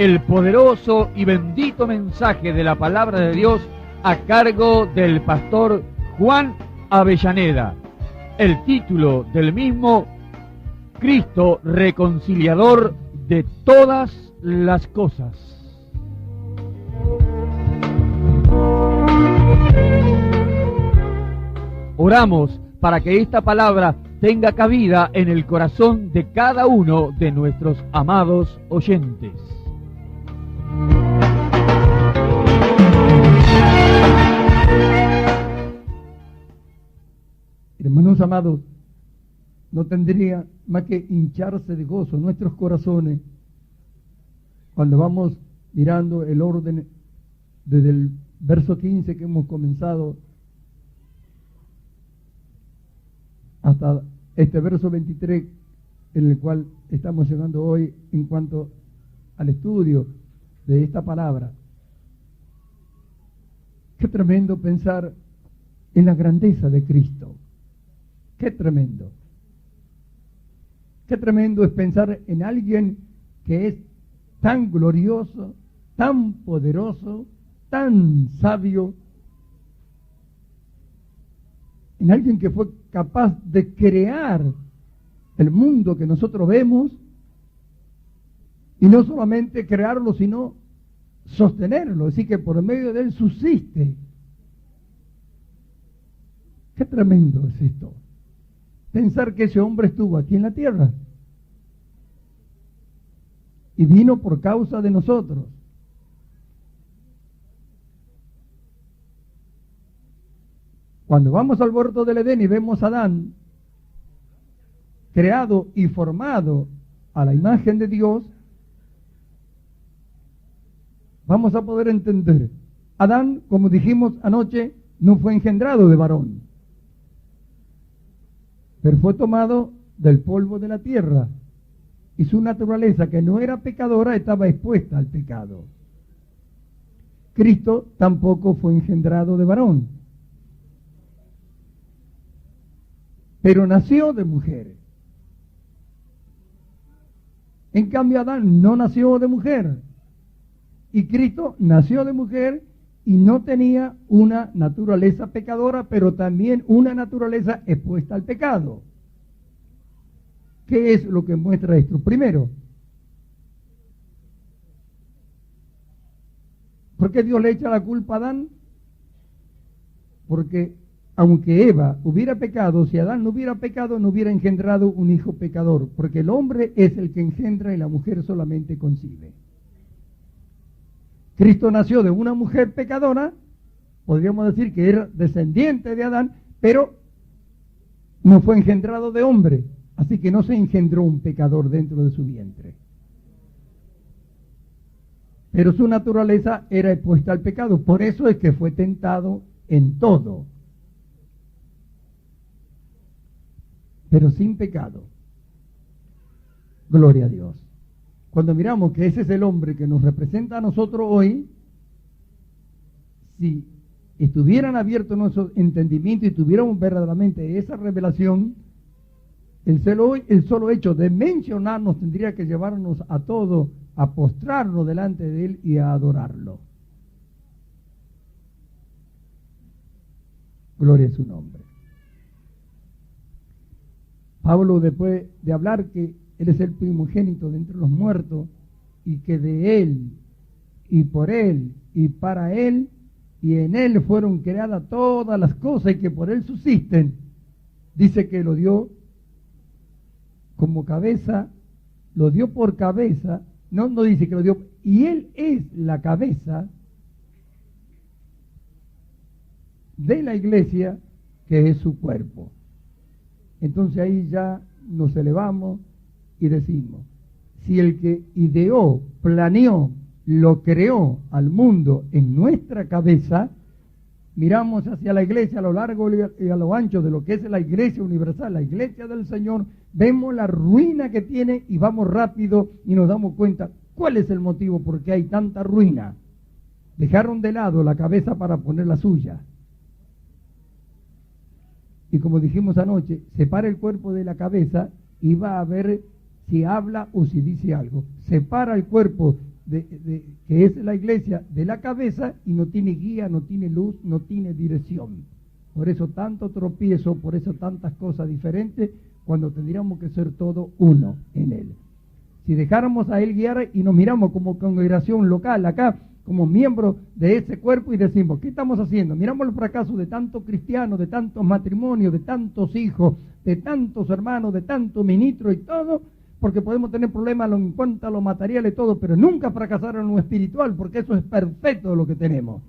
el poderoso y bendito mensaje de la palabra de Dios a cargo del pastor Juan Avellaneda. El título del mismo: Cristo reconciliador de todas las cosas. Oramos para que esta palabra tenga cabida en el corazón de cada uno de nuestros amados oyentes. Hermanos amados, no tendría más que hincharse de gozo nuestros corazones cuando vamos mirando el orden desde el verso 15 que hemos comenzado hasta este verso 23 en el cual estamos llegando hoy en cuanto al estudio de esta palabra. Qué tremendo pensar en la grandeza de Cristo. Qué tremendo. Qué tremendo es pensar en alguien que es tan glorioso, tan poderoso, tan sabio, en alguien que fue capaz de crear el mundo que nosotros vemos, y no solamente crearlo, sino sostenerlo, así que por medio de él subsiste. Qué tremendo es esto. Pensar que ese hombre estuvo aquí en la tierra y vino por causa de nosotros. Cuando vamos al huerto del Edén y vemos a Adán creado y formado a la imagen de Dios, vamos a poder entender. Adán, como dijimos anoche, no fue engendrado de varón, pero fue tomado del polvo de la tierra, y su naturaleza, que no era pecadora, estaba expuesta al pecado. Cristo tampoco fue engendrado de varón, pero nació de mujer. En cambio, Adán no nació de mujer, y Cristo nació de mujer y no tenía una naturaleza pecadora, pero también una naturaleza expuesta al pecado. ¿Qué es lo que muestra esto? Primero, ¿por qué Dios le echa la culpa a Adán? Porque aunque Eva hubiera pecado, si Adán no hubiera pecado, no hubiera engendrado un hijo pecador, porque el hombre es el que engendra y la mujer solamente concibe. Cristo nació de una mujer pecadora, podríamos decir que era descendiente de Adán, pero no fue engendrado de hombre, así que no se engendró un pecador dentro de su vientre. Pero su naturaleza era expuesta al pecado, por eso es que fue tentado en todo, pero sin pecado. Gloria a Dios. Cuando miramos que ese es el hombre que nos representa a nosotros hoy, si estuvieran abiertos nuestros entendimientos y tuviéramos verdaderamente esa revelación, el solo hecho de mencionarnos tendría que llevarnos a todos a postrarnos delante de él y a adorarlo. Gloria a su nombre. Pablo, después de hablar que él es el primogénito de entre los muertos, y que de él, y por él, y para él, y en él fueron creadas todas las cosas, y que por él subsisten, dice que lo dio como cabeza, lo dio por cabeza, no dice que lo dio, y él es la cabeza de la iglesia, que es su cuerpo. Entonces ahí ya nos elevamos y decimos, si el que ideó, planeó, lo creó al mundo en nuestra cabeza, miramos hacia la iglesia a lo largo y a lo ancho de lo que es la iglesia universal, la iglesia del Señor, vemos la ruina que tiene y vamos rápido y nos damos cuenta cuál es el motivo por qué hay tanta ruina. Dejaron de lado la cabeza para poner la suya. Y como dijimos anoche, separa el cuerpo de la cabeza y va a ver si habla o si dice algo. Separa el cuerpo que es la iglesia, de la cabeza, y no tiene guía, no tiene luz, no tiene dirección. Por eso tanto tropiezo, por eso tantas cosas diferentes, cuando tendríamos que ser todo uno en él. Si dejáramos a él guiar y nos miramos como congregación local acá, como miembros de ese cuerpo, y decimos, ¿qué estamos haciendo? Miramos el fracaso de tantos cristianos, de tantos matrimonios, de tantos hijos, de tantos hermanos, de tantos ministros y todo, porque podemos tener problemas en cuanto a lo material y todo, pero nunca fracasar en lo espiritual, porque eso es perfecto lo que tenemos.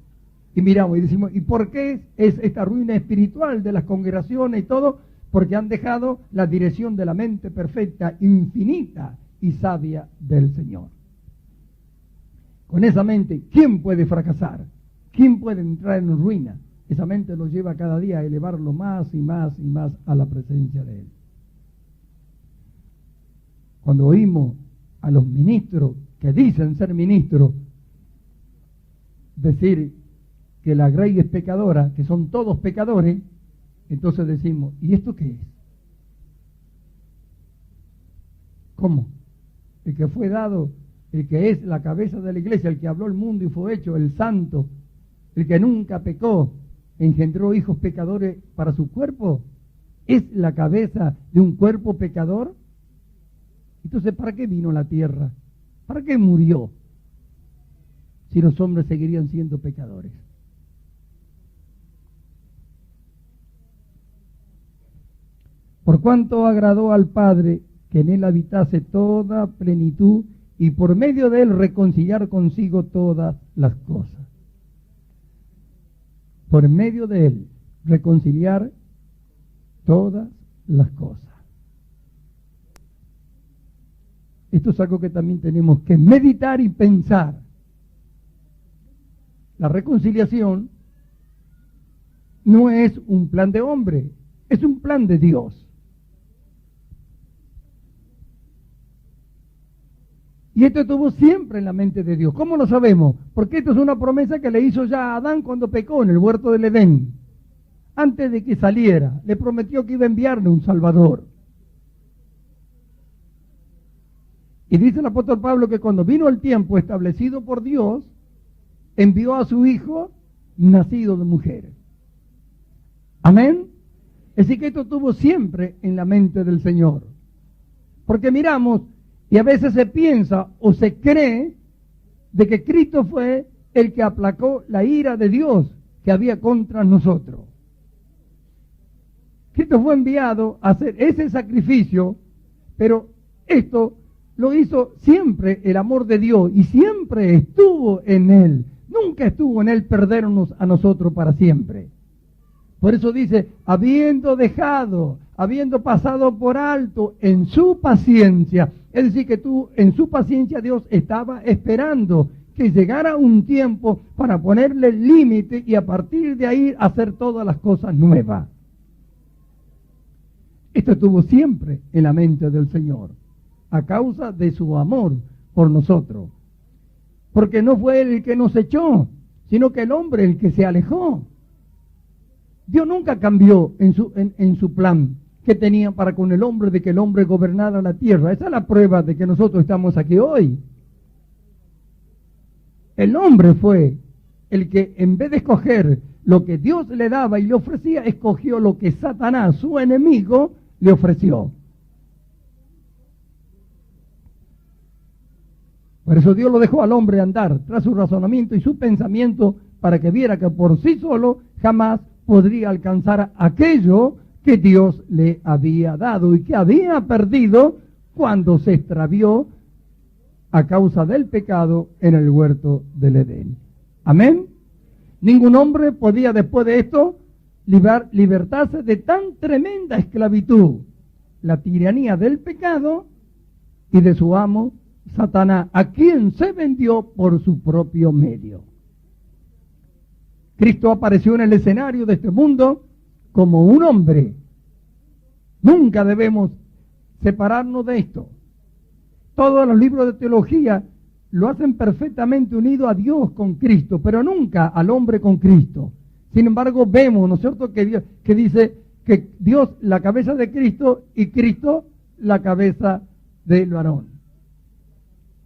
Y miramos y decimos, ¿y por qué es esta ruina espiritual de las congregaciones y todo? Porque han dejado la dirección de la mente perfecta, infinita y sabia del Señor. Con esa mente, ¿quién puede fracasar? ¿Quién puede entrar en ruina? Esa mente lo lleva cada día a elevarlo más y más y más a la presencia de Él. Cuando oímos a los ministros que dicen ser ministros decir que la grey es pecadora, que son todos pecadores, entonces decimos, ¿y esto qué es? ¿Cómo? El que fue dado, el que es la cabeza de la iglesia, el que habló el mundo y fue hecho, el santo, el que nunca pecó, engendró hijos pecadores para su cuerpo, ¿es la cabeza de un cuerpo pecador? Entonces, ¿para qué vino a la tierra? ¿Para qué murió? Si los hombres seguirían siendo pecadores. Por cuanto agradó al Padre que en él habitase toda plenitud y por medio de él reconciliar consigo todas las cosas. Por medio de él reconciliar todas las cosas. Esto es algo que también tenemos que meditar y pensar. La reconciliación no es un plan de hombre, es un plan de Dios. Y esto estuvo siempre en la mente de Dios. ¿Cómo lo sabemos? Porque esto es una promesa que le hizo ya a Adán cuando pecó en el huerto del Edén. Antes de que saliera, le prometió que iba a enviarle un Salvador. Y dice el apóstol Pablo que cuando vino el tiempo establecido por Dios, envió a su hijo nacido de mujer. Amén. Así que esto estuvo siempre en la mente del Señor. Porque miramos, y a veces se piensa o se cree de que Cristo fue el que aplacó la ira de Dios que había contra nosotros. Cristo fue enviado a hacer ese sacrificio, pero esto lo hizo siempre el amor de Dios y siempre estuvo en Él. Nunca estuvo en Él perdernos a nosotros para siempre. Por eso dice, habiendo pasado por alto en su paciencia, es decir, que en su paciencia Dios estaba esperando que llegara un tiempo para ponerle límite y a partir de ahí hacer todas las cosas nuevas. Esto estuvo siempre en la mente del Señor, a causa de su amor por nosotros. Porque no fue Él el que nos echó, sino que el hombre el que se alejó. Dios nunca cambió en su plan que tenía para con el hombre de que el hombre gobernara la tierra. Esa es la prueba de que nosotros estamos aquí hoy. El hombre fue el que en vez de escoger lo que Dios le daba y le ofrecía, escogió lo que Satanás, su enemigo, le ofreció. Por eso Dios lo dejó al hombre andar tras su razonamiento y su pensamiento para que viera que por sí solo jamás podría alcanzar aquello que Dios le había dado y que había perdido cuando se extravió a causa del pecado en el huerto del Edén. Amén. Ningún hombre podía después de esto libertarse de tan tremenda esclavitud, la tiranía del pecado y de su amo Satanás, a quien se vendió por su propio medio. Cristo apareció en el escenario de este mundo como un hombre. Nunca debemos separarnos de esto. Todos los libros de teología lo hacen perfectamente unido a Dios con Cristo, pero nunca al hombre con Cristo. Sin embargo, vemos, ¿no es cierto?, que dice que Dios la cabeza de Cristo y Cristo la cabeza del varón.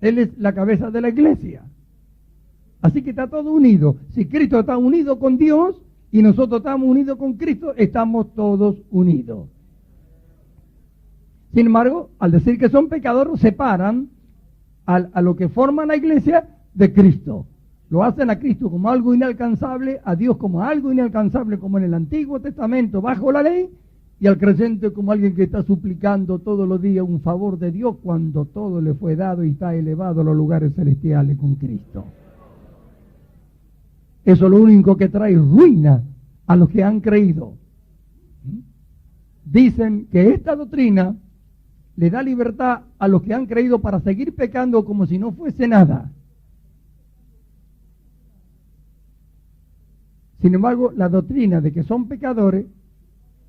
Él es la cabeza de la iglesia. Así que está todo unido. Si Cristo está unido con Dios y nosotros estamos unidos con Cristo, estamos todos unidos. Sin embargo, al decir que son pecadores, separan a lo que forma la iglesia de Cristo. Lo hacen a Cristo como algo inalcanzable, a Dios como algo inalcanzable, como en el Antiguo Testamento, bajo la ley, y al creyente como alguien que está suplicando todos los días un favor de Dios cuando todo le fue dado y está elevado a los lugares celestiales con Cristo. Eso es lo único que trae ruina a los que han creído. Dicen que esta doctrina le da libertad a los que han creído para seguir pecando como si no fuese nada. Sin embargo, la doctrina de que son pecadores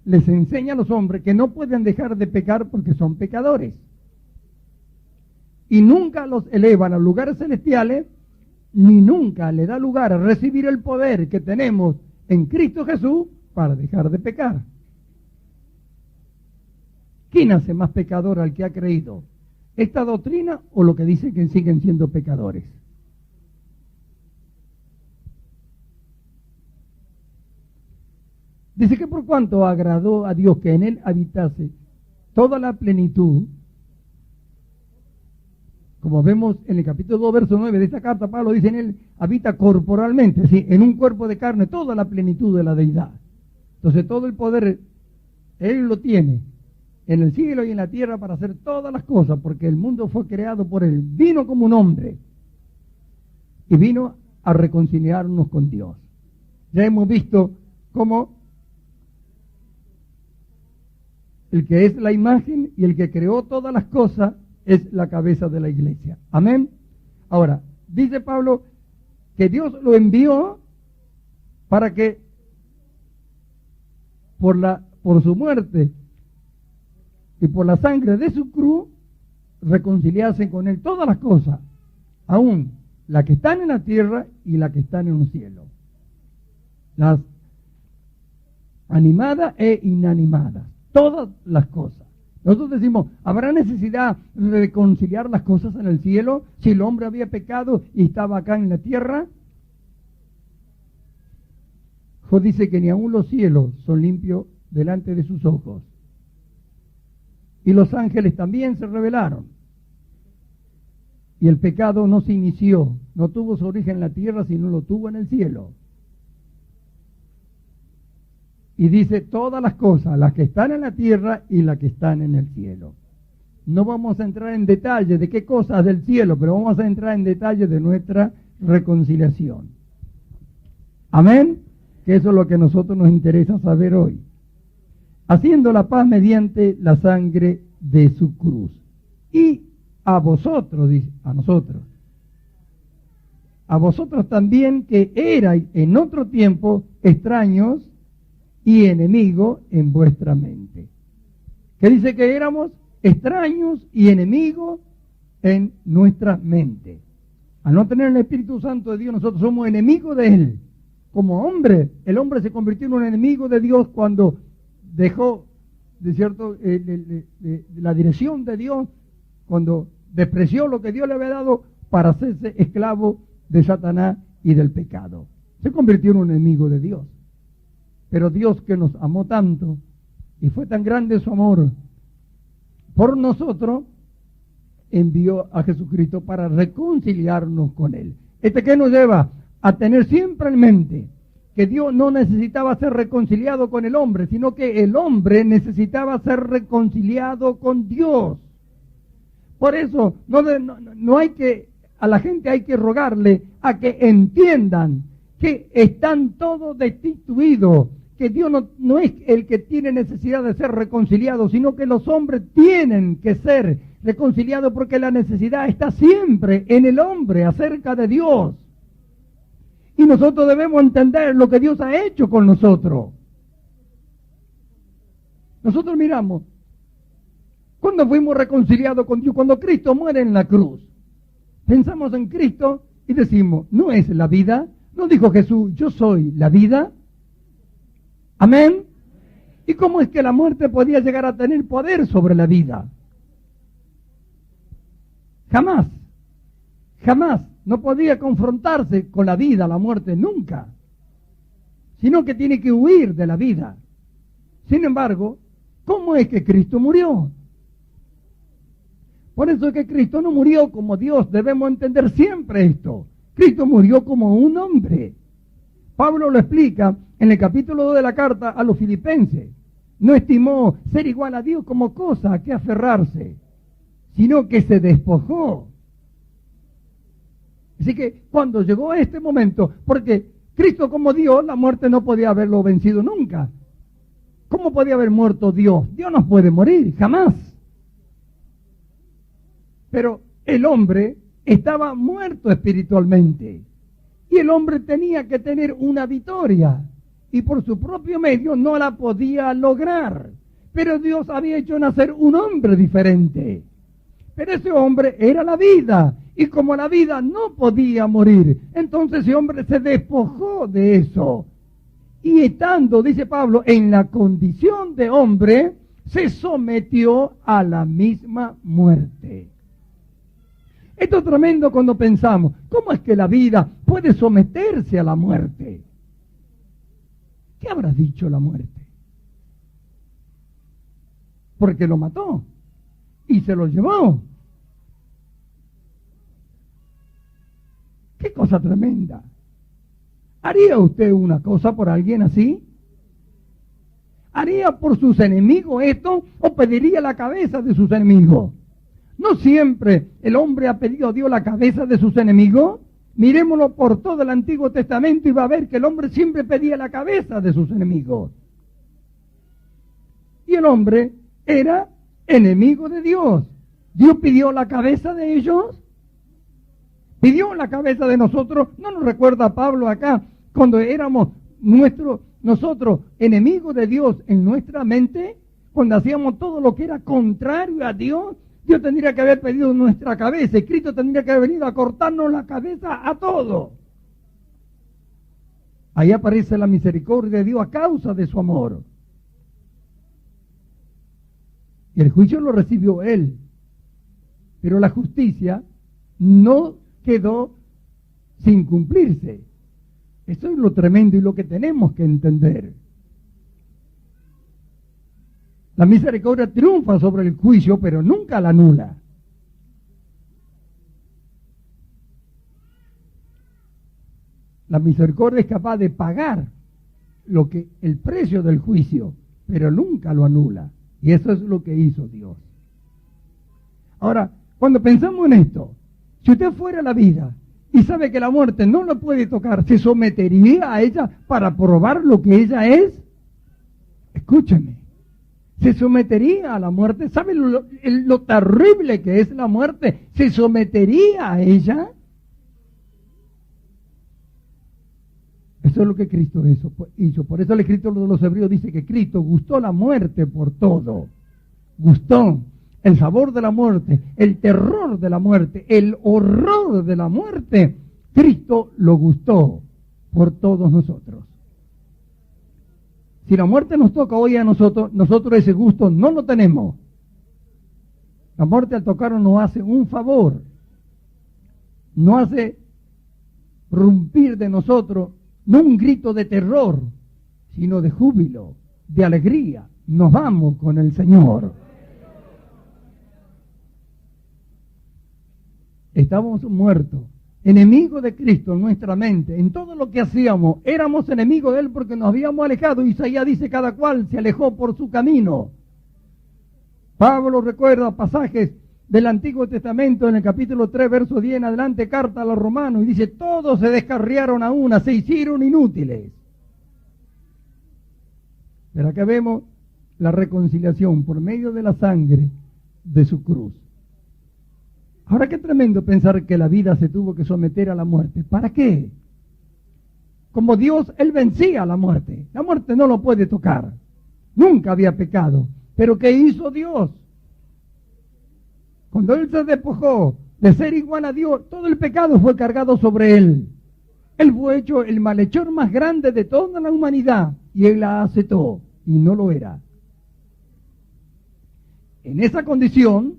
les enseña a los hombres que no pueden dejar de pecar porque son pecadores. Y nunca los elevan a lugares celestiales, ni nunca le da lugar a recibir el poder que tenemos en Cristo Jesús para dejar de pecar. ¿Quién hace más pecador al que ha creído? ¿Esta doctrina o lo que dice que siguen siendo pecadores? Dice que por cuanto agradó a Dios que en él habitase toda la plenitud, como vemos en el capítulo 2, verso 9 de esta carta, Pablo dice: en él habita corporalmente, es decir, en un cuerpo de carne, toda la plenitud de la deidad. Entonces todo el poder él lo tiene en el cielo y en la tierra para hacer todas las cosas, porque el mundo fue creado por él. Vino como un hombre y vino a reconciliarnos con Dios. Ya hemos visto cómo el que es la imagen y el que creó todas las cosas es la cabeza de la iglesia. Amén. Ahora, dice Pablo que Dios lo envió para que por su muerte y por la sangre de su cruz reconciliasen con él todas las cosas, aún las que están en la tierra y las que están en el cielo, las animadas e inanimadas, todas las cosas. Nosotros decimos, ¿habrá necesidad de reconciliar las cosas en el cielo si el hombre había pecado y estaba acá en la tierra? Dios dice que ni aun los cielos son limpios delante de sus ojos. Y los ángeles también se rebelaron. Y el pecado no se inició, no tuvo su origen en la tierra, sino lo tuvo en el cielo. Y dice todas las cosas, las que están en la tierra y las que están en el cielo. No vamos a entrar en detalle de qué cosas del cielo, pero vamos a entrar en detalle de nuestra reconciliación. Amén. Que eso es lo que a nosotros nos interesa saber hoy. Haciendo la paz mediante la sangre de su cruz. Y a vosotros, dice, a nosotros. A vosotros también que erais en otro tiempo extraños y enemigos en vuestra mente. ¿Qué dice que éramos? Extraños y enemigos en nuestra mente. Al no tener el Espíritu Santo de Dios, nosotros somos enemigos de Él. Como hombre, el hombre se convirtió en un enemigo de Dios cuando dejó de cierto la dirección de Dios, cuando despreció lo que Dios le había dado para hacerse esclavo de Satanás y del pecado. Se convirtió en un enemigo de Dios. Pero Dios, que nos amó tanto y fue tan grande su amor por nosotros, envió a Jesucristo para reconciliarnos con Él. ¿Qué nos lleva? A tener siempre en mente que Dios no necesitaba ser reconciliado con el hombre, sino que el hombre necesitaba ser reconciliado con Dios. Por eso no hay que, a la gente hay que rogarle a que entiendan que están todos destituidos, que Dios no es el que tiene necesidad de ser reconciliado, sino que los hombres tienen que ser reconciliados porque la necesidad está siempre en el hombre acerca de Dios. Y nosotros debemos entender lo que Dios ha hecho con nosotros. Nosotros miramos, cuando fuimos reconciliados con Dios, cuando Cristo muere en la cruz, pensamos en Cristo y decimos, ¿no es la vida? ¿No dijo Jesús, yo soy la vida? Amén. ¿Y cómo es que la muerte podía llegar a tener poder sobre la vida? Jamás. jamás, no podía confrontarse con la vida, la muerte, nunca, sino que tiene que huir de la vida. Sin embargo, ¿cómo es que Cristo murió? Por eso es que Cristo no murió como Dios, debemos entender siempre esto. Cristo murió como un hombre. Pablo lo explica en el capítulo 2 de la carta a los filipenses. No estimó ser igual a Dios como cosa a que aferrarse, sino que se despojó. Así que cuando llegó este momento, porque Cristo como Dios, la muerte no podía haberlo vencido nunca. ¿Cómo podía haber muerto Dios? Dios no puede morir, jamás. Pero el hombre estaba muerto espiritualmente. Y el hombre tenía que tener una victoria. Y por su propio medio no la podía lograr. Pero Dios había hecho nacer un hombre diferente. Pero ese hombre era la vida. Y como la vida no podía morir, entonces ese hombre se despojó de eso. Y estando, dice Pablo, en la condición de hombre, se sometió a la misma muerte. Esto es tremendo cuando pensamos, ¿cómo es que la vida puede someterse a la muerte? ¿Qué habrá dicho la muerte? Porque lo mató y se lo llevó. ¡Qué cosa tremenda! ¿Haría usted una cosa por alguien así? ¿Haría por sus enemigos esto o pediría la cabeza de sus enemigos? ¿No siempre el hombre ha pedido a Dios la cabeza de sus enemigos? Miremoslo por todo el Antiguo Testamento y va a ver que el hombre siempre pedía la cabeza de sus enemigos. Y el hombre era enemigo de Dios. ¿Dios pidió la cabeza de ellos? ¿Pidió la cabeza de nosotros? ¿No nos recuerda Pablo acá cuando éramos nosotros enemigos de Dios en nuestra mente? Cuando hacíamos todo lo que era contrario a Dios, Dios tendría que haber pedido nuestra cabeza y Cristo tendría que haber venido a cortarnos la cabeza a todos. Ahí aparece la misericordia de Dios a causa de su amor. Y el juicio lo recibió Él. Pero la justicia no quedó sin cumplirse. Eso es lo tremendo y lo que tenemos que entender. La misericordia triunfa sobre el juicio, pero nunca la anula. La misericordia es capaz de pagar el precio del juicio, pero nunca lo anula. Y eso es lo que hizo Dios. Ahora, cuando pensamos en esto, si usted fuera a la vida y sabe que la muerte no lo puede tocar, ¿se sometería a ella para probar lo que ella es? Escúcheme. ¿Se sometería a la muerte? ¿Sabe lo terrible que es la muerte? ¿Se sometería a ella? Eso es lo que Cristo hizo. Por eso el escritor de los Hebreos dice que Cristo gustó la muerte por todo. Gustó el sabor de la muerte, el terror de la muerte, el horror de la muerte. Cristo lo gustó por todos nosotros. Si la muerte nos toca hoy a nosotros ese gusto no lo tenemos. La muerte al tocarnos nos hace un favor. No hace rompir de nosotros, no un grito de terror, sino de júbilo, de alegría. Nos vamos con el Señor. Estábamos muertos, enemigos de Cristo en nuestra mente, en todo lo que hacíamos, éramos enemigos de Él porque nos habíamos alejado. Isaías dice, cada cual se alejó por su camino. Pablo recuerda pasajes del Antiguo Testamento en el capítulo 3, verso 10 en adelante, carta a los romanos, y dice, todos se descarriaron a una, se hicieron inútiles. Pero acá vemos la reconciliación por medio de la sangre de su cruz. Ahora qué tremendo pensar que la vida se tuvo que someter a la muerte. ¿Para qué? Como Dios, Él vencía a la muerte. La muerte no lo puede tocar. Nunca había pecado. ¿Pero qué hizo Dios? Cuando Él se despojó de ser igual a Dios, todo el pecado fue cargado sobre Él. Él fue hecho el malhechor más grande de toda la humanidad y Él la aceptó y no lo era. En esa condición,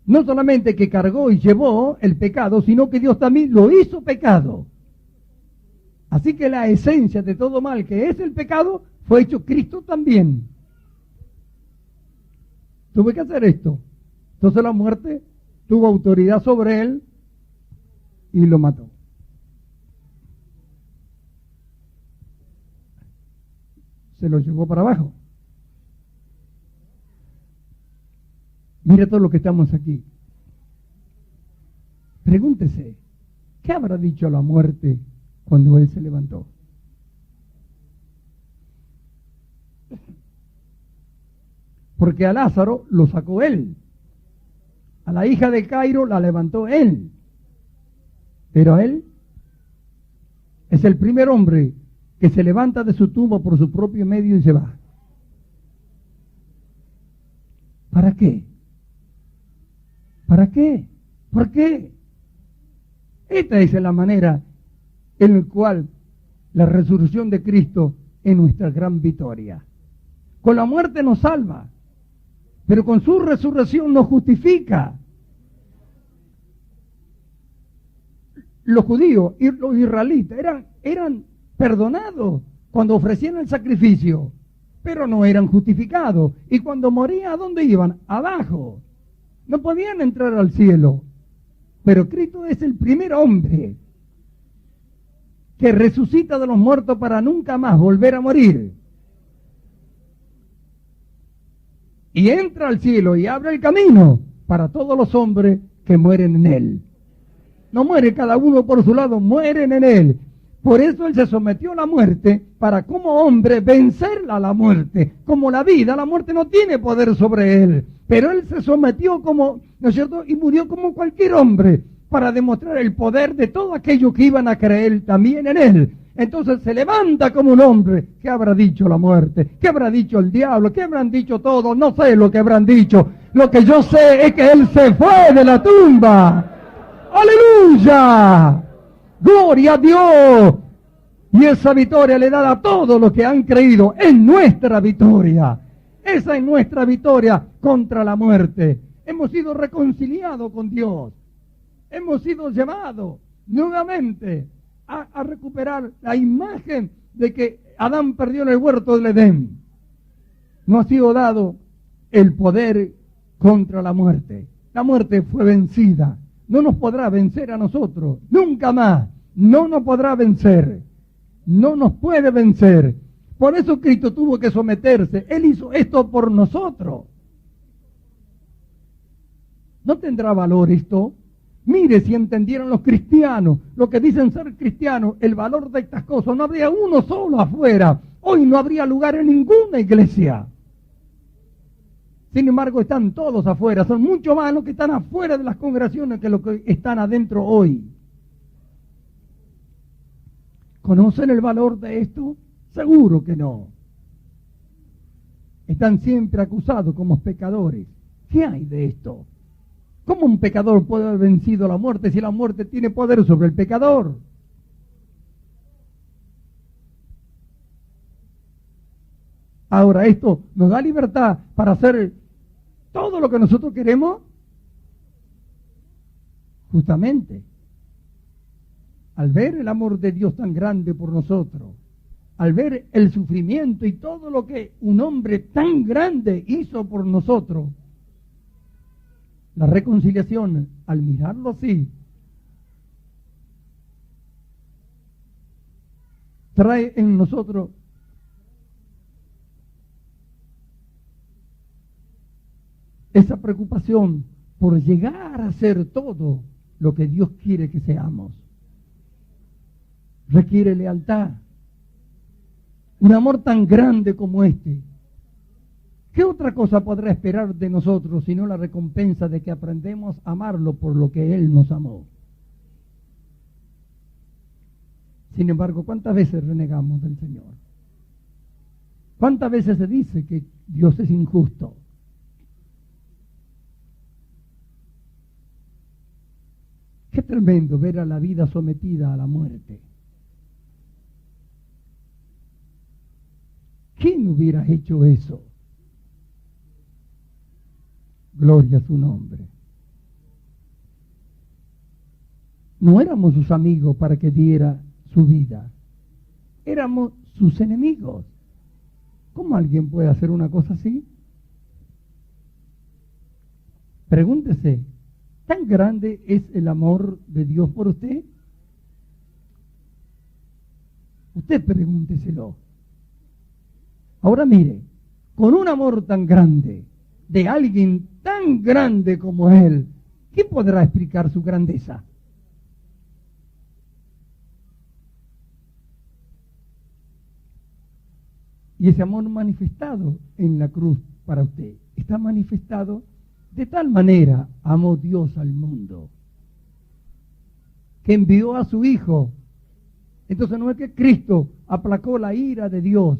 No solamente que cargó y llevó el pecado, sino que Dios también lo hizo pecado. Así que la esencia de todo mal, que es el pecado, fue hecho Cristo también. Tuve que hacer esto. Entonces la muerte tuvo autoridad sobre él y lo mató. Se lo llevó para abajo. Mira todo lo que estamos aquí. Pregúntese, ¿qué habrá dicho la muerte cuando él se levantó? Porque a Lázaro lo sacó él. A la hija de Cairo la levantó él. Pero él es el primer hombre que se levanta de su tumba por su propio medio y se va. ¿Para qué? ¿Para qué? ¿Por qué? Esta es la manera en la cual la resurrección de Cristo es nuestra gran victoria. Con la muerte nos salva, pero con su resurrección nos justifica. Los judíos y los israelitas eran perdonados cuando ofrecían el sacrificio, pero no eran justificados. Y cuando morían, ¿a dónde iban? Abajo. No podían entrar al cielo. Pero Cristo es el primer hombre que resucita de los muertos para nunca más volver a morir. Y entra al cielo y abre el camino para todos los hombres que mueren en él. No muere cada uno por su lado, mueren en él. Por eso él se sometió a la muerte para como hombre vencerla a la muerte. Como la vida, la muerte no tiene poder sobre él. Pero él se sometió como, ¿no es cierto? Y murió como cualquier hombre para demostrar el poder de todo aquello que iban a creer también en él. Entonces se levanta como un hombre. ¿Qué habrá dicho la muerte? ¿Qué habrá dicho el diablo? ¿Qué habrán dicho todos? No sé lo que habrán dicho. Lo que yo sé es que él se fue de la tumba. ¡Aleluya! ¡Gloria a Dios! Y esa victoria le da a todos los que han creído. Es nuestra victoria. Esa es nuestra victoria contra la muerte. Hemos sido reconciliados con Dios. Hemos sido llevados nuevamente a recuperar la imagen de que Adán perdió en el huerto del Edén. Nos ha sido dado el poder contra la muerte. La muerte fue vencida. No nos podrá vencer a nosotros, nunca más. No nos podrá vencer. No nos puede vencer. Por eso Cristo tuvo que someterse. Él hizo esto por nosotros. ¿No tendrá valor esto? Mire, si entendieran los cristianos, lo que dicen ser cristianos, el valor de estas cosas, no habría uno solo afuera. Hoy no habría lugar en ninguna iglesia. Sin embargo, están todos afuera. Son mucho más los que están afuera de las congregaciones que los que están adentro hoy. ¿Conocen el valor de esto? Seguro que no. Están siempre acusados como pecadores. ¿Qué hay de esto? ¿Cómo un pecador puede haber vencido la muerte si la muerte tiene poder sobre el pecador? Ahora, ¿esto nos da libertad para hacer todo lo que nosotros queremos? Justamente, al ver el amor de Dios tan grande por nosotros, al ver el sufrimiento y todo lo que un hombre tan grande hizo por nosotros, la reconciliación, al mirarlo así, trae en nosotros esa preocupación por llegar a ser todo lo que Dios quiere que seamos. Requiere lealtad. Un amor tan grande como este. ¿Qué otra cosa podrá esperar de nosotros sino la recompensa de que aprendemos a amarlo por lo que Él nos amó? Sin embargo, ¿cuántas veces renegamos del Señor? ¿Cuántas veces se dice que Dios es injusto? Qué tremendo ver a la vida sometida a la muerte. ¿Quién hubiera hecho eso? Gloria a su nombre. no éramos sus amigos para que diera su vida. Éramos sus enemigos. ¿Cómo alguien puede hacer una cosa así? Pregúntese, ¿tan grande es el amor de Dios por usted? Usted pregúnteselo. Ahora mire, con un amor tan grande, de alguien tan grande como Él, ¿quién podrá explicar su grandeza? Y ese amor manifestado en la cruz para usted, está manifestado de tal manera, amó Dios al mundo, que envió a su Hijo. Entonces no es que Cristo aplacó la ira de Dios,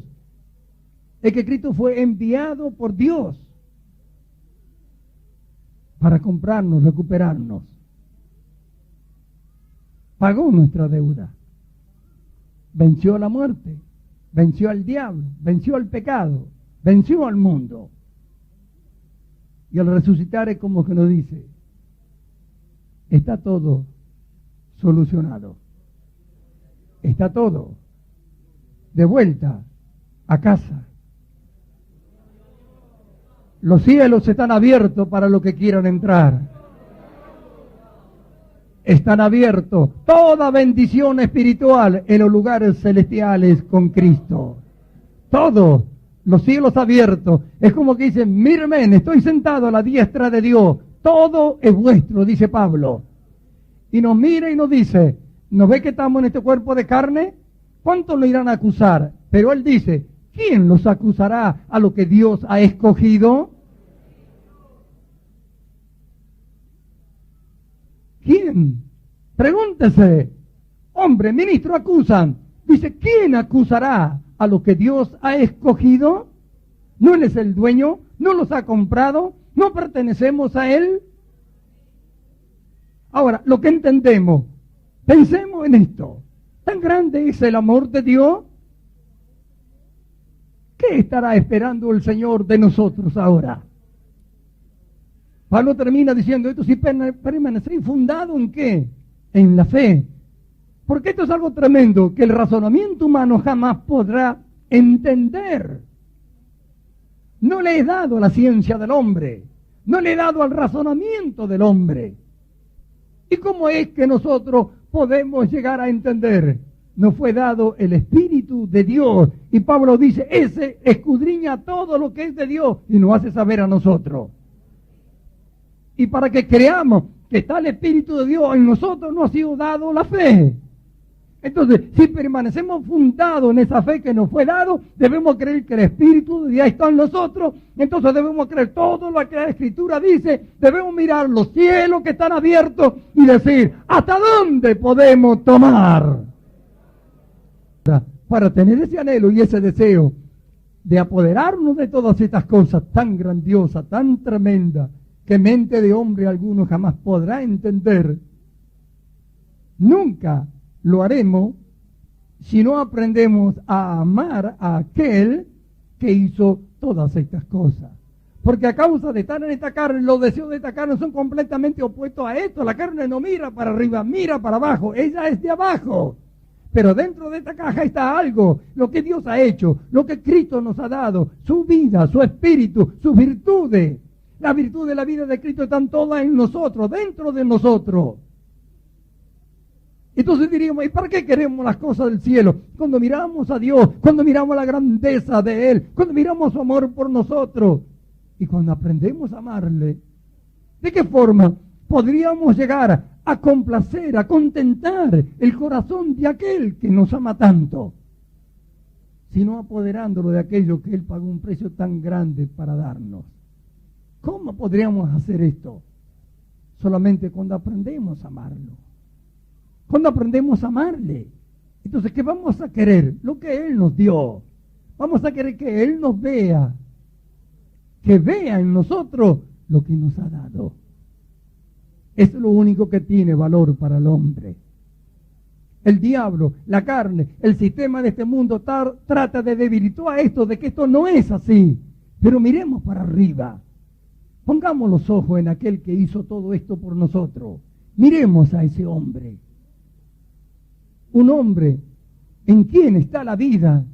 es que Cristo fue enviado por Dios para comprarnos, recuperarnos. Pagó nuestra deuda, venció la muerte, venció al diablo, venció al pecado, venció al mundo. Y al resucitar es como que nos dice, está todo solucionado. Está todo de vuelta a casa. Los cielos están abiertos para los que quieran entrar. Están abiertos toda bendición espiritual en los lugares celestiales con Cristo. Todos los cielos abiertos. Es como que dicen, mírenme, estoy sentado a la diestra de Dios. Todo es vuestro, dice Pablo. Y nos mira y nos dice, ¿nos ve que estamos en este cuerpo de carne? ¿Cuántos lo irán a acusar? Pero él dice, ¿quién los acusará a lo que Dios ha escogido? ¿Quién? Pregúntese. Hombre, ministro, acusan. Dice, ¿quién acusará a lo que Dios ha escogido? ¿No Él es el dueño? ¿No los ha comprado? ¿No pertenecemos a Él? Ahora, lo que entendemos, pensemos en esto. ¿Tan grande es el amor de Dios? ¿Qué estará esperando el Señor de nosotros ahora? Pablo termina diciendo esto, si permanecéis fundado ¿en qué? En la fe. Porque esto es algo tremendo que el razonamiento humano jamás podrá entender. No le he dado a la ciencia del hombre, no le he dado al razonamiento del hombre. ¿Y cómo es que nosotros podemos llegar a entender? Nos fue dado el Espíritu de Dios. Y Pablo dice, ese escudriña todo lo que es de Dios y nos hace saber a nosotros. Y para que creamos que está el Espíritu de Dios en nosotros, nos ha sido dado la fe. Entonces, si permanecemos fundados en esa fe que nos fue dado, debemos creer que el Espíritu de Dios está en nosotros. Entonces debemos creer todo lo que la Escritura dice. Debemos mirar los cielos que están abiertos y decir, ¿hasta dónde podemos tomar? Para tener ese anhelo y ese deseo de apoderarnos de todas estas cosas tan grandiosas, tan tremendas, que mente de hombre alguno jamás podrá entender, nunca lo haremos si no aprendemos a amar a aquel que hizo todas estas cosas. Porque a causa de estar en esta carne, los deseos de esta carne son completamente opuestos a esto. La carne no mira para arriba, mira para abajo, ella es de abajo. Pero dentro de esta caja está algo, lo que Dios ha hecho, lo que Cristo nos ha dado, su vida, su espíritu, sus virtudes. La virtud de la vida de Cristo están todas en nosotros, dentro de nosotros. Entonces diríamos, ¿y para qué queremos las cosas del cielo? Cuando miramos a Dios, cuando miramos la grandeza de Él, cuando miramos su amor por nosotros y cuando aprendemos a amarle, ¿de qué forma podríamos llegar a complacer, a contentar el corazón de aquel que nos ama tanto? Sino apoderándolo de aquello que Él pagó un precio tan grande para darnos. ¿Cómo podríamos hacer esto? Solamente cuando aprendemos a amarlo. Cuando aprendemos a amarle. Entonces, ¿qué vamos a querer? Lo que Él nos dio. Vamos a querer que Él nos vea. Que vea en nosotros lo que nos ha dado. Es lo único que tiene valor para el hombre. El diablo, la carne, el sistema de este mundo trata de debilitar esto, de que esto no es así. Pero miremos para arriba. Pongamos los ojos en aquel que hizo todo esto por nosotros. Miremos a ese hombre. un hombre en quien está la vida,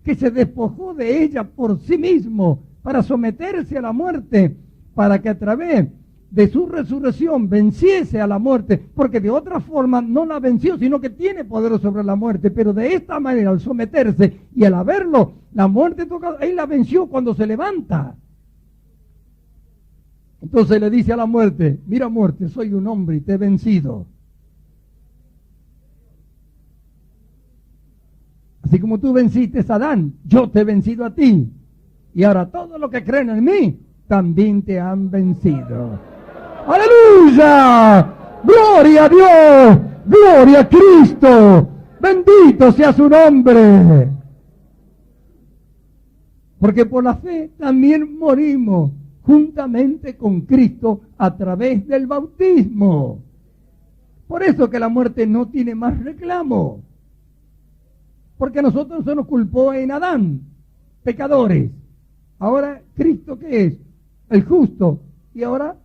que se despojó de ella por sí mismo para someterse a la muerte, para que a través de su resurrección venciese a la muerte, porque de otra forma no la venció, sino que tiene poder sobre la muerte, pero de esta manera, al someterse y al haberlo, la muerte toca, él la venció cuando se levanta. Entonces le dice a la muerte: mira, muerte, soy un hombre y te he vencido. Así como tú venciste a Adán, yo te he vencido a ti. Y ahora todos los que creen en mí también te han vencido. ¡Aleluya! ¡Gloria a Dios! ¡Gloria a Cristo! ¡Bendito sea su nombre! Porque por la fe también morimos juntamente con Cristo a través del bautismo. Por eso que la muerte no tiene más reclamo. Porque a nosotros se nos culpó en Adán, pecadores. Ahora, ¿Cristo qué es? El justo. Y ahora,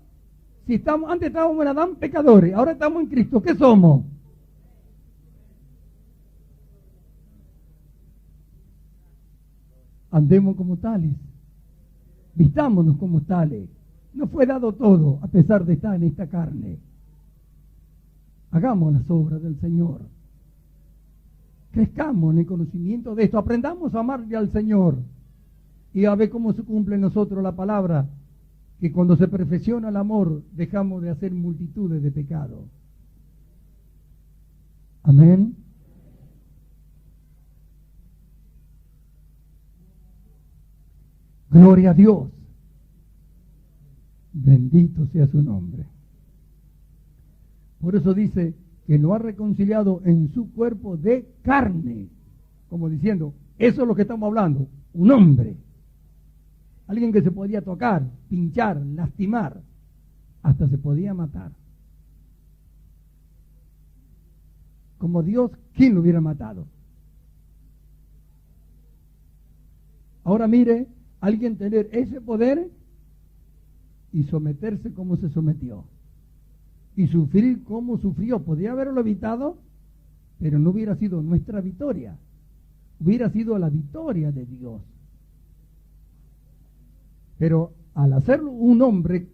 antes estábamos en Adán, pecadores. Ahora estamos en Cristo. ¿Qué somos? Andemos como tales. Vistámonos como tales. Nos fue dado todo a pesar de estar en esta carne. Hagamos las obras del Señor. Crezcamos en el conocimiento de esto. Aprendamos a amarle al Señor. Y a ver cómo se cumple en nosotros la palabra, que cuando se perfecciona el amor, dejamos de hacer multitudes de pecados. Amén. Gloria a Dios. Bendito sea su nombre. Por eso dice que lo ha reconciliado en su cuerpo de carne. Como diciendo, eso es lo que estamos hablando. Un hombre. Alguien que se podía tocar, pinchar, lastimar. Hasta se podía matar. Como Dios, ¿quién lo hubiera matado? Ahora mire, alguien tener ese poder y someterse como se sometió. Y sufrir como sufrió. Podría haberlo evitado, pero no hubiera sido nuestra victoria. Hubiera sido la victoria de Dios. Pero al hacerlo un hombre,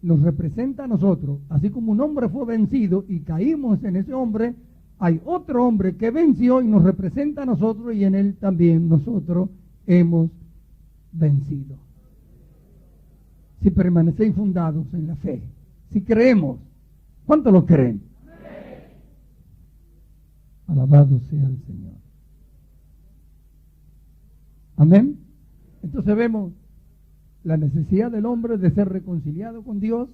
nos representa a nosotros. Así como un hombre fue vencido y caímos en ese hombre, hay otro hombre que venció y nos representa a nosotros, y en él también nosotros hemos vencido. Si permanecéis fundados en la fe, si creemos, ¿cuántos lo creen? Alabado sea el Señor. Amén. Entonces vemos la necesidad del hombre de ser reconciliado con Dios.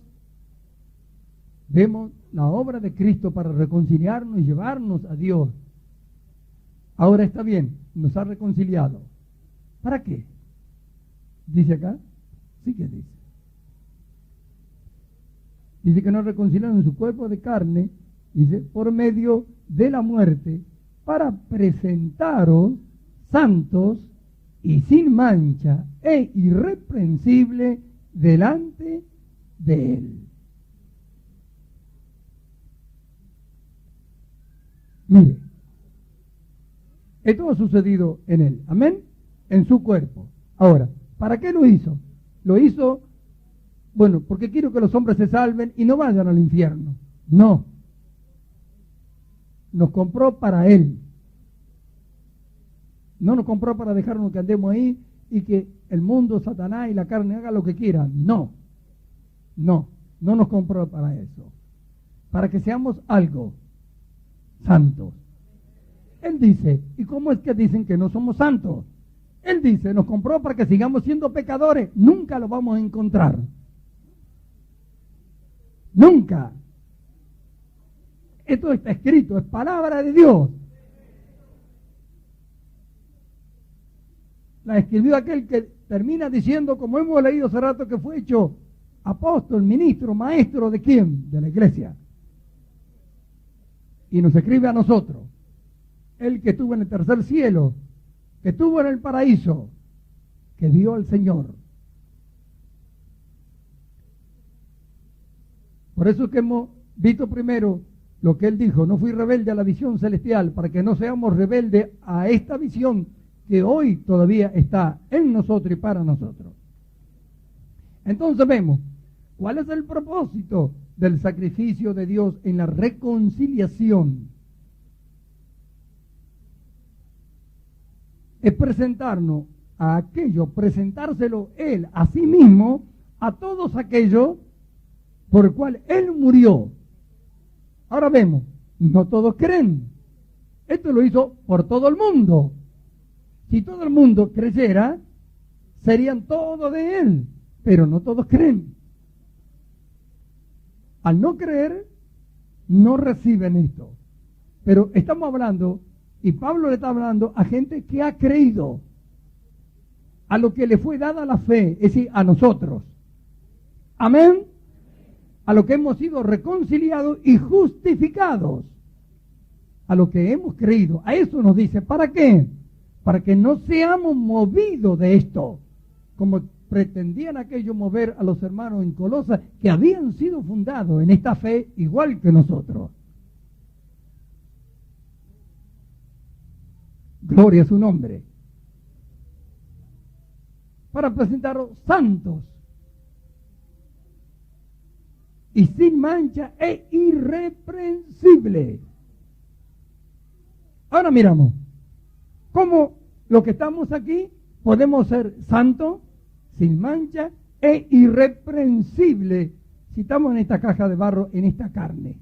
Vemos la obra de Cristo para reconciliarnos y llevarnos a Dios. Ahora está bien, nos ha reconciliado. ¿Para qué? ¿Dice acá? Sí que dice. Dice que nos reconciliaron en su cuerpo de carne, dice, por medio de la muerte, para presentaros santos y sin mancha e irreprensible delante de Él. Mire, esto ha sucedido en Él, amén, en su cuerpo. Ahora, ¿para qué lo hizo? Lo hizo, bueno, porque quiero que los hombres se salven y no vayan al infierno. No. Nos compró para Él. No nos compró para dejarnos que andemos ahí y que el mundo, Satanás y la carne haga lo que quieran. No. No. No nos compró para eso. Para que seamos algo santos. Él dice, ¿y cómo es que dicen que no somos santos? Él dice, nos compró para que sigamos siendo pecadores. Nunca lo vamos a encontrar. Nunca. Esto está escrito, es palabra de Dios. La escribió aquel que termina diciendo, como hemos leído hace rato, que fue hecho apóstol, ministro, maestro ¿de quién? De la iglesia. Y nos escribe a nosotros. El que estuvo en el tercer cielo, que estuvo en el paraíso, que vio al Señor. Por eso que hemos visto primero lo que él dijo, no fui rebelde a la visión celestial, para que no seamos rebeldes a esta visión que hoy todavía está en nosotros y para nosotros. Entonces vemos, ¿cuál es el propósito del sacrificio de Dios en la reconciliación? Es presentarnos a aquello, presentárselo Él a sí mismo, a todos aquellos por el cual Él murió. Ahora vemos, no todos creen. Esto lo hizo por todo el mundo. Si todo el mundo creyera, serían todos de Él, pero no todos creen. Al no creer, no reciben esto. Pero estamos hablando, y Pablo le está hablando a gente que ha creído, a lo que le fue dada la fe, es decir, a nosotros. Amén. A lo que hemos sido reconciliados y justificados. A lo que hemos creído. A eso nos dice, ¿para qué? Para que no seamos movidos de esto, como pretendían aquellos mover a los hermanos en Colosas, que habían sido fundados en esta fe igual que nosotros. Gloria a su nombre. Para presentaros santos y sin mancha e irreprensible. Ahora miramos cómo los que estamos aquí podemos ser santos, sin mancha e irreprensible si estamos en esta caja de barro, en esta carne,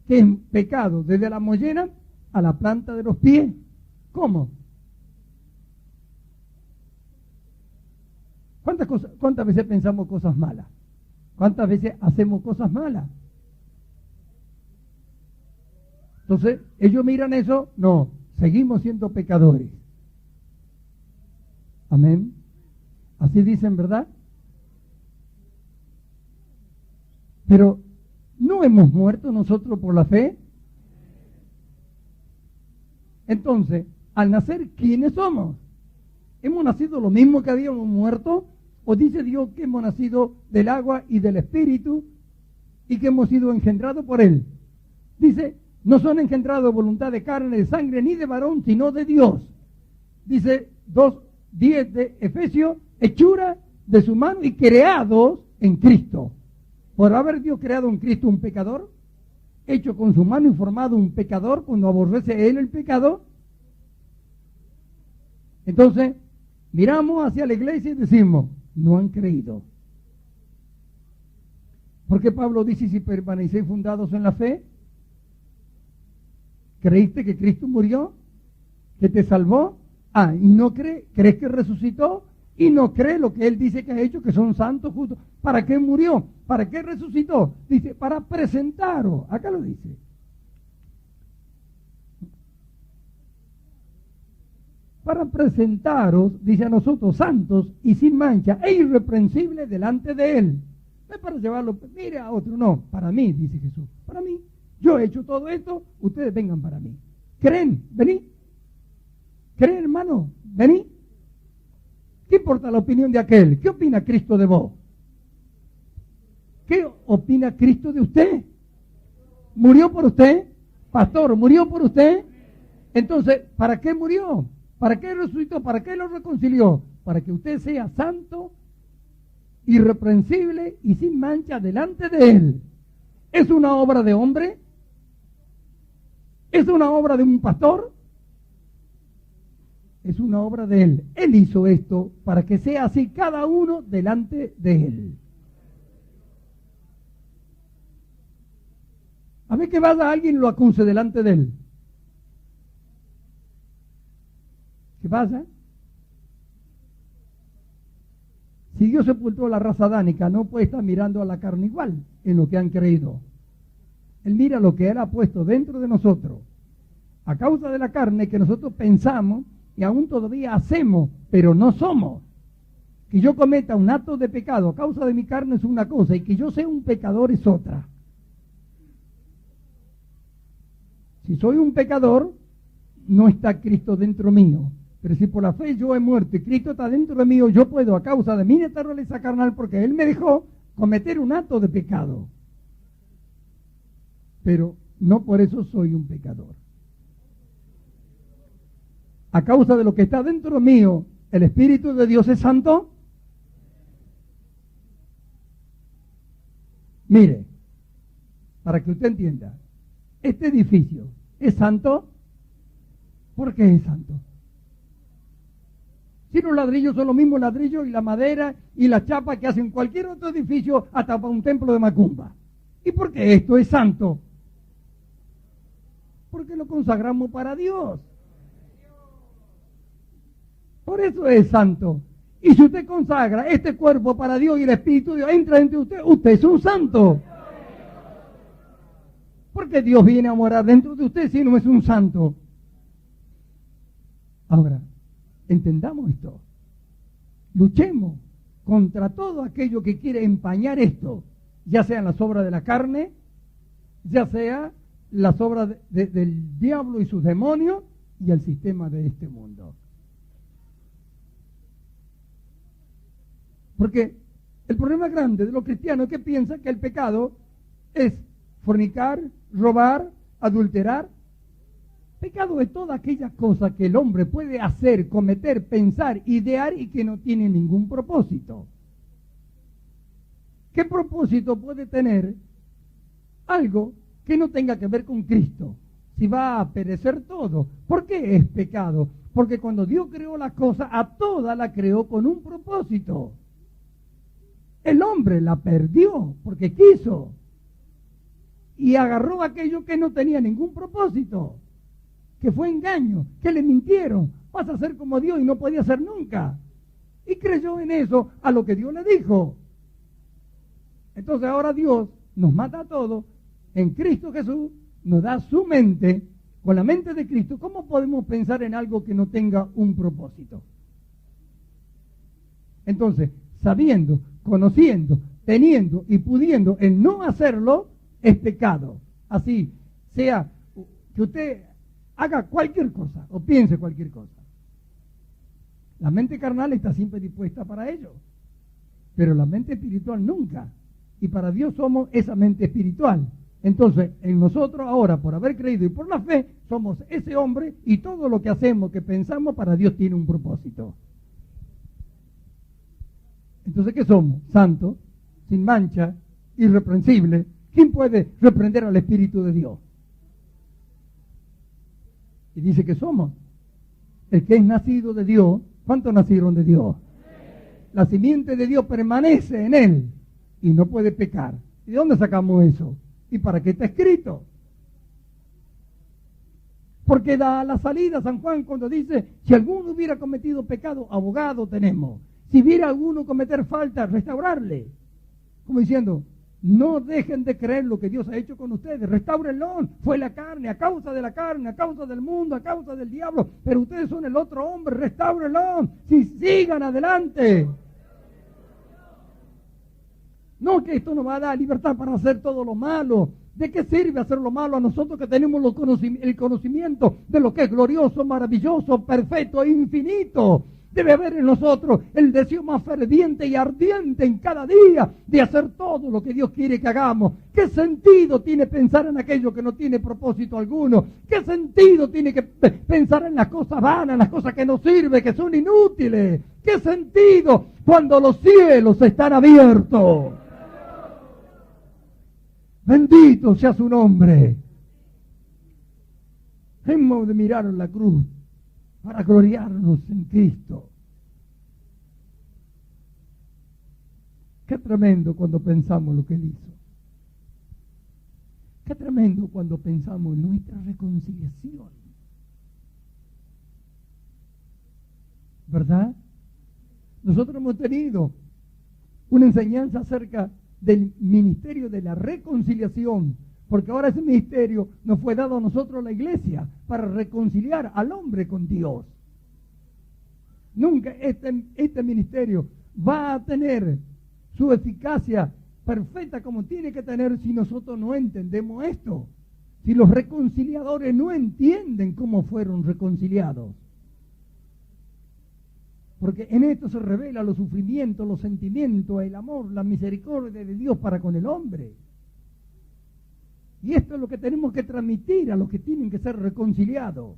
que es pecado desde la mollera a la planta de los pies. ¿Cómo? ¿Cuántas veces pensamos cosas malas? ¿Cuántas veces hacemos cosas malas? Entonces, ellos miran eso, no, seguimos siendo pecadores. Amén. Así dicen, ¿verdad? Pero, ¿no hemos muerto nosotros por la fe? Entonces, al nacer, ¿quiénes somos? ¿Hemos nacido lo mismo que habíamos muerto? ¿O dice Dios que hemos nacido del agua y del espíritu y que hemos sido engendrados por Él? Dice, no son engendrados voluntad de carne, de sangre, ni de varón, sino de Dios. Dice 2:10 de Efesios, hechura de su mano y creados en Cristo. ¿Por haber Dios creado en Cristo un pecador? Hecho con su mano y formado un pecador cuando aborrece Él el pecado. Entonces, miramos hacia la iglesia y decimos, no han creído. Porque Pablo dice, si permanecéis fundados en la fe, ¿creíste que Cristo murió? ¿Que te salvó? Ah, ¿y no crees que resucitó? Y no cree lo que Él dice que ha hecho, que son santos justos. ¿Para qué murió? ¿Para qué resucitó? Dice, para presentaros. Acá lo dice. Para presentaros, dice a nosotros, santos y sin mancha e irreprensibles delante de Él. No es para llevarlo, mire a otro, no, para mí, dice Jesús, para mí. Yo he hecho todo esto, ustedes vengan para mí. ¿Creen? Vení. ¿Creen, hermano? Vení. ¿Qué importa la opinión de aquel? ¿Qué opina Cristo de vos? ¿Qué opina Cristo de usted? ¿Murió por usted? Pastor, ¿murió por usted? Entonces, ¿para qué murió? ¿Para qué resucitó? ¿Para qué lo reconcilió? Para que usted sea santo, irreprensible y sin mancha delante de Él. ¿Es una obra de hombre? ¿Es una obra de un pastor? Es una obra de Él. Él hizo esto para que sea así cada uno delante de Él. A ver que vaya alguien y lo acuse delante de Él. ¿Qué pasa? Si Dios sepultó la raza adánica, no puede estar mirando a la carne igual en lo que han creído. Él mira lo que Él ha puesto dentro de nosotros. A causa de la carne que nosotros pensamos y aún todavía hacemos, pero no somos. Que yo cometa un acto de pecado a causa de mi carne es una cosa y que yo sea un pecador es otra. Si soy un pecador, no está Cristo dentro mío. Pero si por la fe yo he muerto y Cristo está dentro de mí, yo puedo, a causa de mi naturaleza carnal, porque Él me dejó, cometer un acto de pecado. Pero no por eso soy un pecador. A causa de lo que está dentro mío, ¿el Espíritu de Dios es santo? Mire, para que usted entienda, este edificio es santo. ¿Por qué es santo? Si los ladrillos son los mismos ladrillos y la madera y la chapa que hacen cualquier otro edificio, hasta para un templo de Macumba. ¿Y por qué esto es santo? Porque lo consagramos para Dios. Por eso es santo. Y si usted consagra este cuerpo para Dios y el Espíritu de Dios entra dentro de usted, usted es un santo. Porque Dios viene a morar dentro de usted si no es un santo. Ahora, entendamos esto. Luchemos contra todo aquello que quiere empañar esto, ya sean las obras de la carne, ya sea las obras del diablo y sus demonios y el sistema de este mundo. Porque el problema grande de los cristianos es que piensan que el pecado es fornicar, robar, adulterar. Pecado es toda aquella cosa que el hombre puede hacer, cometer, pensar, idear y que no tiene ningún propósito. ¿Qué propósito puede tener algo que no tenga que ver con Cristo? Si va a perecer todo. ¿Por qué es pecado? Porque cuando Dios creó la cosa, a toda la creó con un propósito. El hombre la perdió porque quiso y agarró aquello que no tenía ningún propósito, que fue engaño, que le mintieron, vas a ser como Dios y no podía ser nunca. Y creyó en eso a lo que Dios le dijo. Entonces ahora Dios nos mata a todos, en Cristo Jesús nos da su mente, con la mente de Cristo. ¿Cómo podemos pensar en algo que no tenga un propósito? Entonces, sabiendo, conociendo, teniendo y pudiendo el no hacerlo, es pecado. Así sea que usted haga cualquier cosa o piense cualquier cosa. La mente carnal está siempre dispuesta para ello, pero la mente espiritual nunca. Y para Dios somos esa mente espiritual. Entonces, en nosotros ahora, por haber creído y por la fe, somos ese hombre y todo lo que hacemos, que pensamos, para Dios tiene un propósito. Entonces, ¿qué somos? Santos, sin mancha, irreprensibles. ¿Quién puede reprender al Espíritu de Dios? Y dice que somos el que es nacido de Dios. ¿Cuántos nacieron de Dios? La simiente de Dios permanece en él y no puede pecar. ¿Y de dónde sacamos eso? ¿Y para qué está escrito? Porque da la salida San Juan cuando dice, si alguno hubiera cometido pecado, abogado tenemos. Si viera alguno cometer falta, restaurarle. Como diciendo, no dejen de creer lo que Dios ha hecho con ustedes. Restáurenlo. Fue la carne, a causa de la carne, a causa del mundo, a causa del diablo. Pero ustedes son el otro hombre. Restáurenlo. Si sigan adelante. No, que esto nos va a dar libertad para hacer todo lo malo. ¿De qué sirve hacer lo malo a nosotros que tenemos el conocimiento de lo que es glorioso, maravilloso, perfecto e infinito? Debe haber en nosotros el deseo más ferviente y ardiente en cada día de hacer todo lo que Dios quiere que hagamos. ¿Qué sentido tiene pensar en aquello que no tiene propósito alguno? ¿Qué sentido tiene que pensar en las cosas vanas, en las cosas que no sirven, que son inútiles? ¿Qué sentido cuando los cielos están abiertos? Bendito sea su nombre. Hemos de mirar en la cruz para gloriarnos en Cristo. Qué tremendo cuando pensamos lo que Él hizo. Qué tremendo cuando pensamos en nuestra reconciliación. ¿Verdad? Nosotros hemos tenido una enseñanza acerca del ministerio de la reconciliación, porque ahora ese ministerio nos fue dado a nosotros, la iglesia, para reconciliar al hombre con Dios. Nunca este ministerio va a tener su eficacia perfecta como tiene que tener si nosotros no entendemos esto. Si los reconciliadores no entienden cómo fueron reconciliados. Porque en esto se revela los sufrimientos, los sentimientos, el amor, la misericordia de Dios para con el hombre. Y esto es lo que tenemos que transmitir a los que tienen que ser reconciliados.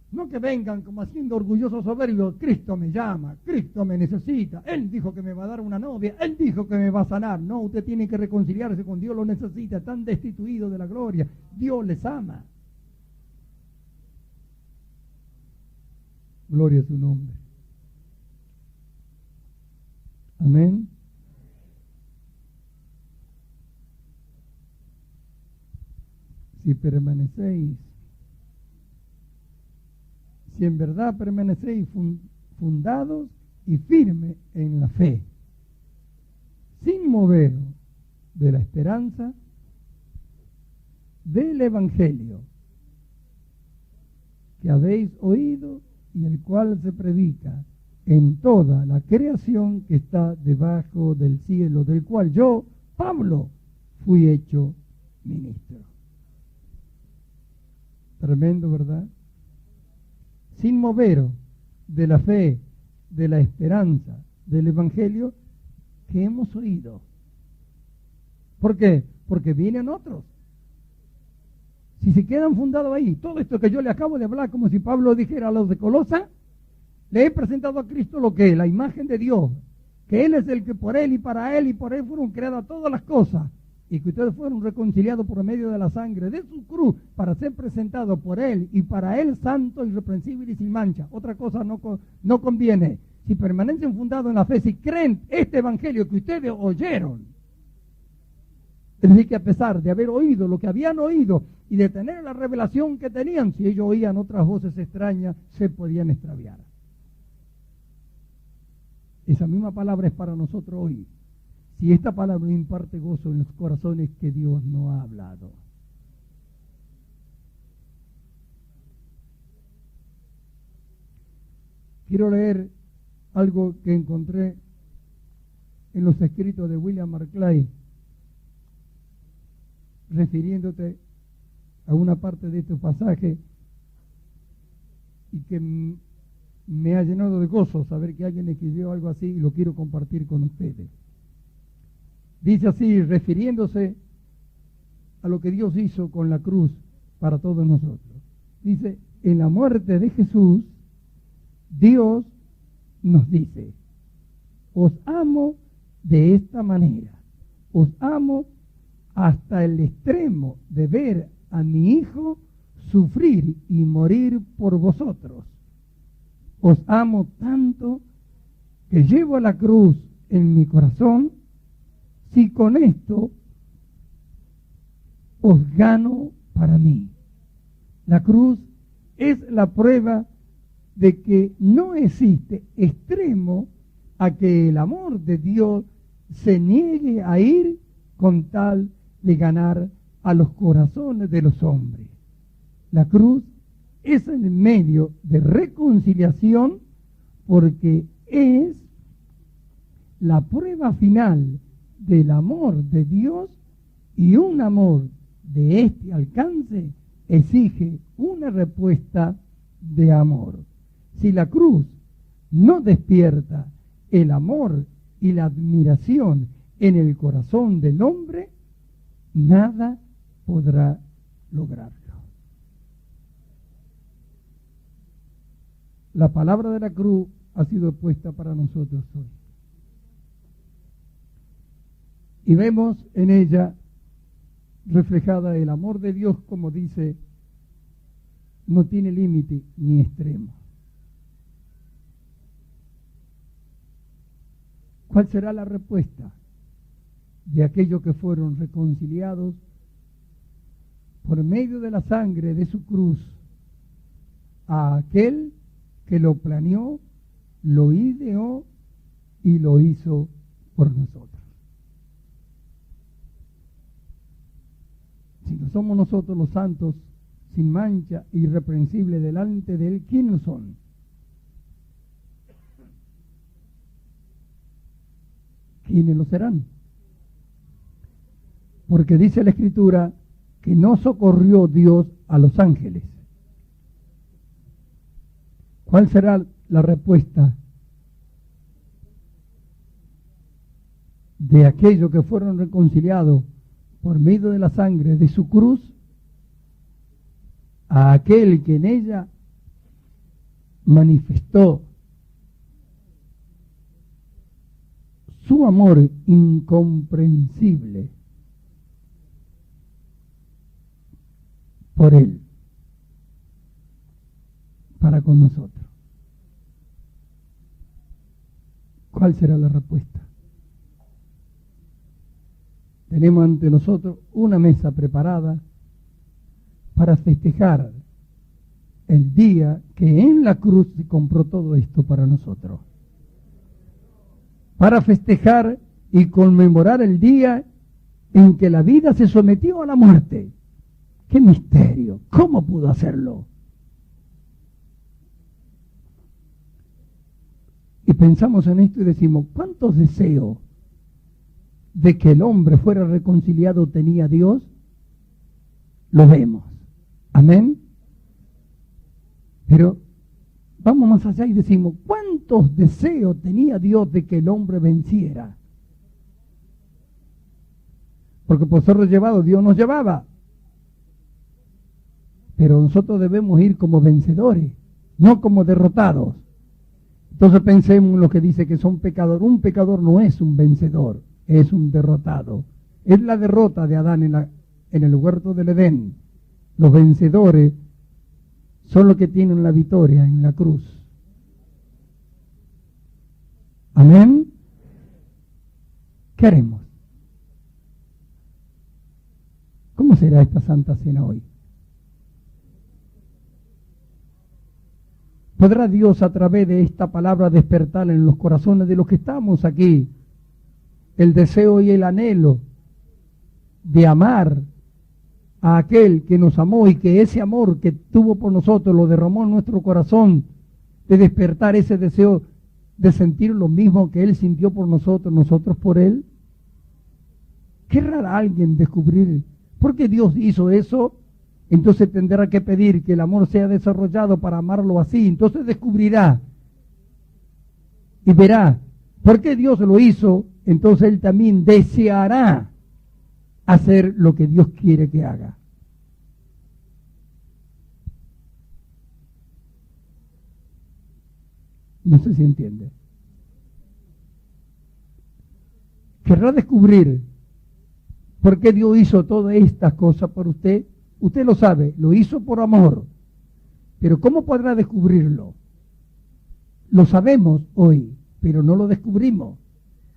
No que vengan como haciendo orgullosos soberbios, Cristo me llama, Cristo me necesita, Él dijo que me va a dar una novia, Él dijo que me va a sanar. No, usted tiene que reconciliarse con Dios, lo necesita, están destituidos de la gloria, Dios les ama. Gloria a su nombre. Amén. Si permanecéis, si en verdad permanecéis fundados y firmes en la fe, sin moveros de la esperanza del Evangelio que habéis oído y el cual se predica en toda la creación que está debajo del cielo, del cual yo, Pablo, fui hecho ministro. Tremendo, ¿verdad? Sin moveros de la fe, de la esperanza, del Evangelio que hemos oído. ¿Por qué? Porque vienen otros. Si se quedan fundados ahí, todo esto que yo le acabo de hablar, como si Pablo dijera a los de Colosa, le he presentado a Cristo lo que es, la imagen de Dios, que Él es el que por Él y por Él fueron creadas todas las cosas, y que ustedes fueron reconciliados por medio de la sangre de su cruz para ser presentados por Él y para Él santo, irreprensible y sin mancha. Otra cosa no conviene. Si permanecen fundados en la fe, si creen este evangelio que ustedes oyeron, es decir, que a pesar de haber oído lo que habían oído y de tener la revelación que tenían, si ellos oían otras voces extrañas, se podían extraviar. Esa misma palabra es para nosotros hoy. Si esta palabra imparte gozo en los corazones que Dios no ha hablado. Quiero leer algo que encontré en los escritos de William Barclay, refiriéndote a una parte de este pasaje, y que me ha llenado de gozo saber que alguien escribió algo así y lo quiero compartir con ustedes. Dice así, refiriéndose a lo que Dios hizo con la cruz para todos nosotros. Dice, en la muerte de Jesús, Dios nos dice, os amo de esta manera, os amo hasta el extremo de ver a mi Hijo sufrir y morir por vosotros. Os amo tanto que llevo la cruz en mi corazón. Si con esto os gano para mí. La cruz es la prueba de que no existe extremo a que el amor de Dios se niegue a ir con tal de ganar a los corazones de los hombres. La cruz es el medio de reconciliación porque es la prueba final del amor de Dios, y un amor de este alcance exige una respuesta de amor. Si la cruz no despierta el amor y la admiración en el corazón del hombre, nada podrá lograrlo. La palabra de la cruz ha sido puesta para nosotros hoy. Y vemos en ella reflejada el amor de Dios, como dice, no tiene límite ni extremo. ¿Cuál será la respuesta de aquellos que fueron reconciliados por medio de la sangre de su cruz a aquel que lo planeó, lo ideó y lo hizo por nosotros? Si no somos nosotros los santos, sin mancha, irreprensibles delante de Él, ¿quiénes son? ¿Quiénes lo serán? Porque dice la Escritura que no socorrió Dios a los ángeles. ¿Cuál será la respuesta de aquellos que fueron reconciliados por medio de la sangre de su cruz, a aquel que en ella manifestó su amor incomprensible por Él, para con nosotros. ¿Cuál será la respuesta? Tenemos ante nosotros una mesa preparada para festejar el día que en la cruz se compró todo esto para nosotros. Para festejar y conmemorar el día en que la vida se sometió a la muerte. ¡Qué misterio! ¿Cómo pudo hacerlo? Y pensamos en esto y decimos, ¿cuántos deseos de que el hombre fuera reconciliado tenía Dios? Lo vemos. Amén. Pero vamos más allá y decimos, ¿cuántos deseos tenía Dios de que el hombre venciera? Porque por ser llevado, Dios nos llevaba. Pero nosotros debemos ir como vencedores, no como derrotados. Entonces pensemos en lo que dice que son pecadores. Un pecador no es un vencedor, es un derrotado. Es la derrota de Adán en el huerto del Edén. Los vencedores son los que tienen la victoria en la cruz. Amén. ¿Qué haremos? ¿Cómo será esta Santa Cena hoy? ¿Podrá Dios a través de esta palabra despertar en los corazones de los que estamos aquí el deseo y el anhelo de amar a aquel que nos amó y que ese amor que tuvo por nosotros lo derramó en nuestro corazón, de despertar ese deseo de sentir lo mismo que Él sintió por nosotros, nosotros por Él? ¿Querrá alguien descubrir por qué Dios hizo eso? Entonces tendrá que pedir que el amor sea desarrollado para amarlo así. Entonces descubrirá y verá por qué Dios lo hizo. Entonces Él también deseará hacer lo que Dios quiere que haga. No sé si entiende. Querrá descubrir por qué Dios hizo todas estas cosas por usted. Usted lo sabe, lo hizo por amor. Pero ¿cómo podrá descubrirlo? Lo sabemos hoy, pero no lo descubrimos.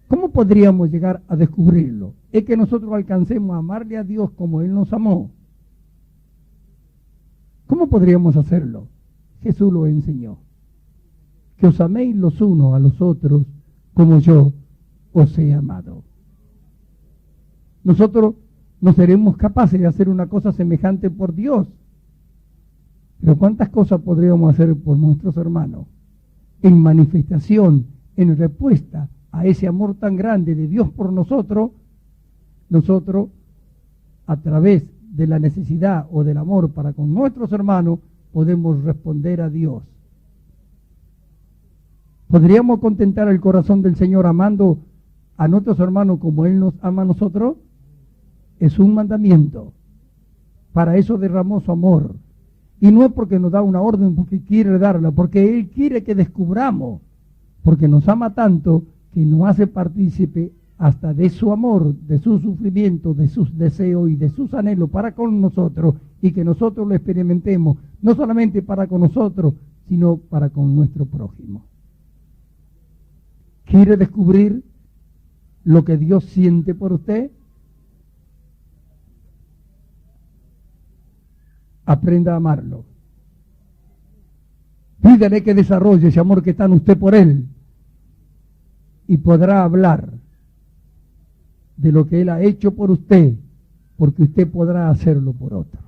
¿Cómo podríamos llegar a descubrirlo? Es que nosotros alcancemos a amarle a Dios como Él nos amó. ¿Cómo podríamos hacerlo? Jesús lo enseñó. Que os améis los unos a los otros como yo os he amado. Nosotros no seremos capaces de hacer una cosa semejante por Dios. Pero ¿cuántas cosas podríamos hacer por nuestros hermanos? En manifestación, en respuesta a ese amor tan grande de Dios por nosotros, nosotros, a través de la necesidad o del amor para con nuestros hermanos, podemos responder a Dios. ¿Podríamos contentar el corazón del Señor amando a nuestros hermanos como Él nos ama a nosotros? Es un mandamiento. Para eso derramó su amor. Y no es porque nos da una orden, porque quiere darla, porque Él quiere que descubramos, porque nos ama tanto que nos hace partícipe hasta de su amor, de su sufrimiento, de sus deseos y de sus anhelos para con nosotros, y que nosotros lo experimentemos, no solamente para con nosotros, sino para con nuestro prójimo. ¿Quiere descubrir lo que Dios siente por usted? Aprenda a amarlo. Pídale que desarrolle ese amor que está en usted por Él. Y podrá hablar de lo que Él ha hecho por usted, porque usted podrá hacerlo por otro.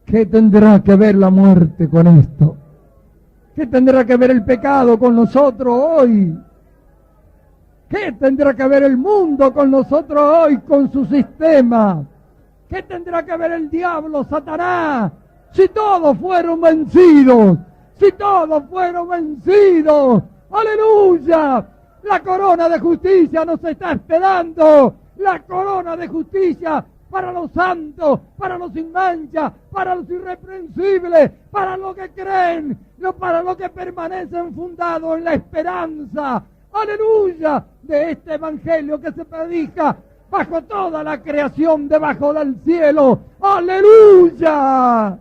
¿Qué tendrá que ver la muerte con esto? ¿Qué tendrá que ver el pecado con nosotros hoy? ¿Qué tendrá que ver el mundo con nosotros hoy, con su sistema? ¿Qué tendrá que ver el diablo, Satanás? Si todos fueron vencidos, si todos fueron vencidos, aleluya, la corona de justicia nos está esperando la corona de justicia para los santos, para los sin mancha, para los irreprensibles, para los que creen, no para los que permanecen fundados en la esperanza, aleluya, de este evangelio que se predica bajo toda la creación debajo del cielo, aleluya.